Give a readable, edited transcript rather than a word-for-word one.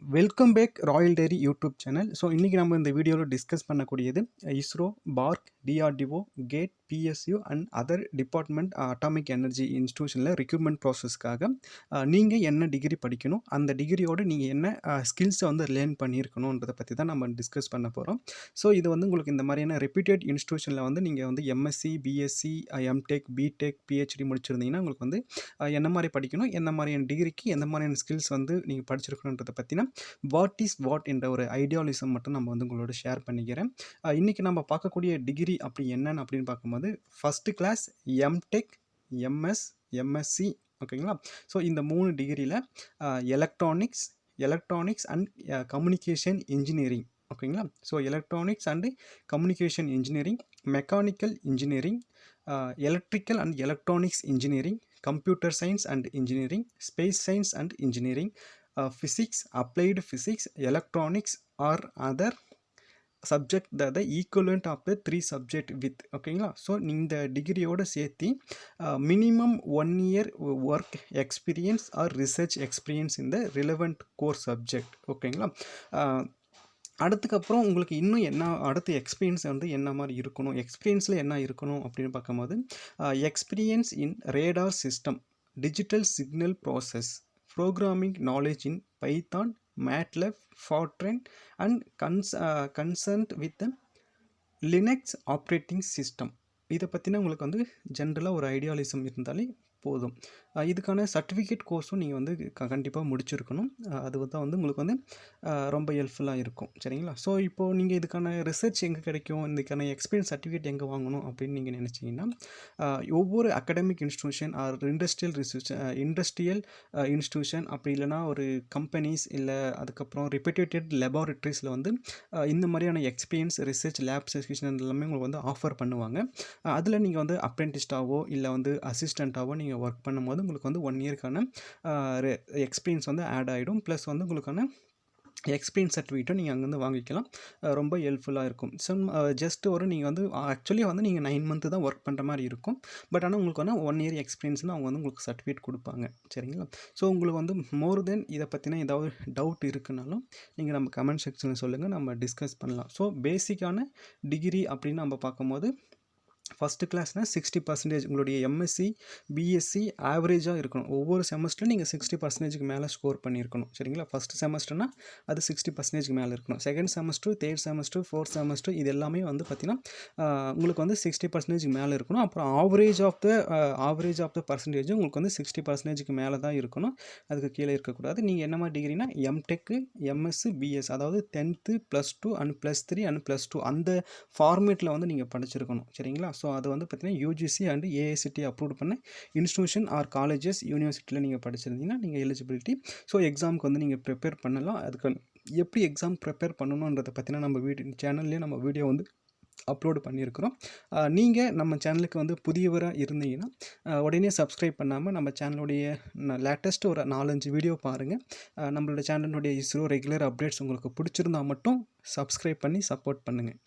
Welcome back royal dairy YouTube channel. So இன்றைக்கி நம்ம இந்த வீடியோவில் டிஸ்கஸ் பண்ணக்கூடியது ISRO, BARC, DRDO, GATE, PSU and other department atomic energy இன்ஸ்டியூஷனில் ரெக்ரூட்மெண்ட் ப்ராசஸ்க்காக நீங்கள் என்ன டிகிரி படிக்கணும், அந்த டிகிரியோடு நீங்கள் என்ன ஸ்கில்ஸை வந்து லேர்ன் பண்ணியிருக்கணுன்றதை பற்றி தான் நம்ம டிஸ்கஸ் பண்ண போகிறோம். ஸோ இது வந்து உங்களுக்கு இந்த மாதிரியான ரெப்யூட்டட் இன்ஸ்டியூஷனில் வந்து நீங்கள் வந்து MSc, BSc, MTech, BTech, PhD முடிச்சிருந்தீங்கன்னா உங்களுக்கு வந்து என்ன மாதிரி படிக்கணும், என்ன மாதிரியான டிகிரிக்கு எந்த மாதிரியான ஸ்கில்ஸ் வந்து நீங்கள் படிச்சிருக்கணுன்றதை பற்றினா வாட் இஸ் வாட் என்ற ஒரு ஐடியாலிசம் மட்டும் நம்ம வந்து உங்களோட ஷேர் பண்ணிக்கிறேன். இன்றைக்கி நம்ம பார்க்கக்கூடிய டிகிரி அப்படி என்னன்னு அப்படின்னு பார்க்கும்போது first class MTech, MS, MSc, ஓகேங்களா. ஸோ இந்த 3 டிகிரியில் எலக்ட்ரானிக்ஸ் அண்ட் கம்யூனிகேஷன் இன்ஜினியரிங், ஓகேங்களா. So electronics and communication engineering, mechanical engineering, electrical and electronics engineering, computer science and engineering, space science and engineering, physics, applied physics, electronics or other subject that the equivalent of the 3 subject with, ஓகேங்களா. So இந்த டிகிரியோடு சேர்த்து minimum 1 year work experience or research experience இந்த relevant core subject, ஓகேங்களா. அடுத்துக்கப்புறம் உங்களுக்கு இன்னும் என்ன அடுத்த எக்ஸ்பீரியன்ஸ் வந்து என்ன மாதிரி இருக்கணும், எக்ஸ்பீரியன்ஸில் என்ன இருக்கணும் அப்படின்னு பார்க்கும்போது experience in radar system, digital signal process, programming knowledge in Python, MATLAB, Fortran and concerned with the Linux operating system. இதை பற்றினா உங்களுக்கு வந்து ஜென்ரலாக ஒரு ஐடியாலிசம் இருந்தாலே போதும். இதுக்கான சர்டிஃபிகேட் கோர்ஸும் நீங்கள் வந்து கண்டிப்பாக முடிச்சிருக்கணும். அது தான் வந்து உங்களுக்கு வந்து ரொம்ப ஹெல்ப்ஃபுல்லாக இருக்கும், சரிங்களா. ஸோ இப்போது நீங்கள் இதுக்கான ரிசர்ச் எங்கே கிடைக்கும், இதுக்கான எக்ஸ்பீரியன்ஸ் சர்டிஃபிகேட் எங்கே வாங்கணும் அப்படின்னு நீங்கள் நினச்சிங்கன்னா ஒவ்வொரு academic institution R industrial institution அப்படி இல்லைனா ஒரு கம்பெனிஸ் இல்லை அதுக்கப்புறம் ரெப்யூட்டட் லெபார்ட்ரிஸில் வந்து இந்த மாதிரியான எக்ஸ்பீரியன்ஸ் ரிசர்ச் லேப் செக்ஷன் எல்லாமே உங்களுக்கு வந்து ஆஃபர் பண்ணுவாங்க. அதில் நீங்கள் வந்து அப்ரெண்டிஸ்டாவோ இல்லை வந்து அசிஸ்டண்ட்டாவோ நீங்கள் ஒர்க் பண்ணும்போது உங்களுக்கு வந்து 1 இயர்க்கான எக்ஸ்பீரியன்ஸ் வந்து ஆட் ஆகிடும். ப்ளஸ் வந்து உங்களுக்கான எக்ஸ்பீரியன்ஸ் சர்டிஃபிகேட்டும் நீங்கள் அங்கேருந்து வாங்கிக்கலாம். ரொம்ப ஹெல்ப்ஃபுல்லாக இருக்கும். ஸோ ஜஸ்ட் ஒரு நீங்கள் வந்து ஆக்சுவலி வந்து நீங்கள் 9 மந்த்து தான் ஒர்க் பண்ணுற மாதிரி இருக்கும். பட் ஆனால் உங்களுக்கு வந்து 1 இயர் எக்ஸ்பீரியன்ஸ்னு அவங்க வந்து உங்களுக்கு சர்டிஃபிகேட் கொடுப்பாங்க, சரிங்களா. ஸோ உங்களுக்கு வந்து மோர் தென் இதை பற்றின ஏதாவது டவுட் இருக்குனாலும் நீங்கள் நம்ம கமெண்ட் செக்ஷனில் சொல்லுங்கள், நம்ம டிஸ்கஸ் பண்ணலாம். ஸோ பேசிக்கான டிகிரி அப்படின்னு நம்ம பார்க்கும்போது ஃபஸ்ட்டு கிளாஸ்னால் 60% உங்களுடைய எம்எஸ்சி, பிஎஸ்சி ஆவரேஜாக இருக்கணும். ஒவ்வொரு செமஸ்டரும் நீங்கள் 60%க்கு மேலே ஸ்கோர் பண்ணியிருக்கணும், சரிங்களா. ஃபஸ்ட்டு செமஸ்டர்னால் அது 60%க்கு மேலே இருக்கணும். Second semester, third semester, fourth semester இது எல்லாமே வந்து பார்த்திங்கன்னா உங்களுக்கு வந்து 60%க்கு மேலே இருக்கணும். அப்புறம் ஆவரேஜ் ஆஃப் த பர்சன்டேஜும் உங்களுக்கு வந்து 60%க்கு மேலே தான் இருக்கணும், அதுக்கு கீழே இருக்கக்கூடாது. நீங்கள் என்ன மாதிரி டிகிரினா எம்டெக்கு, எம்எஸ்சி, பிஎஸ் அதாவது 10th +2 அண்ட் +3 அண்ட் +2 அந்த ஃபார்மேட்டில் வந்து நீங்கள் படிச்சிருக்கணும், சரிங்களா. ஸோ அது வந்து பார்த்திங்கன்னா யூஜிசி அண்ட் ஏஐசிடி அப்ரூவ் பண்ண இன்ஸ்டியூஷன் ஆர் காலேஜஸ் யூனிவர்சிட்டியில் நீங்கள் படிச்சிருந்தீங்கன்னா நீங்கள் எலிஜிபிலிட்டி. ஸோ எக்ஸாமுக்கு வந்து நீங்கள் ப்ரிப்பேர் பண்ணலாம். அதுக்கு எப்படி எக்ஸாம் ப்ரிப்பேர் பண்ணணுன்றதை பற்றினா நம்ம சேனல்லேயே நம்ம வீடியோ வந்து அப்லோடு பண்ணியிருக்கிறோம். நீங்கள் நம்ம சேனலுக்கு வந்து புதியவராக இருந்தீங்கன்னா உடனே சப்ஸ்கிரைப் பண்ணாமல் நம்ம சேனலுடைய லேட்டஸ்ட்டு ஒரு 4-5 வீடியோ பாருங்கள். நம்மளோட சேனலுடைய ரெகுலர் அப்டேட்ஸ் உங்களுக்கு பிடிச்சிருந்தால் மட்டும் சப்ஸ்கிரைப் பண்ணி சப்போர்ட் பண்ணுங்கள்.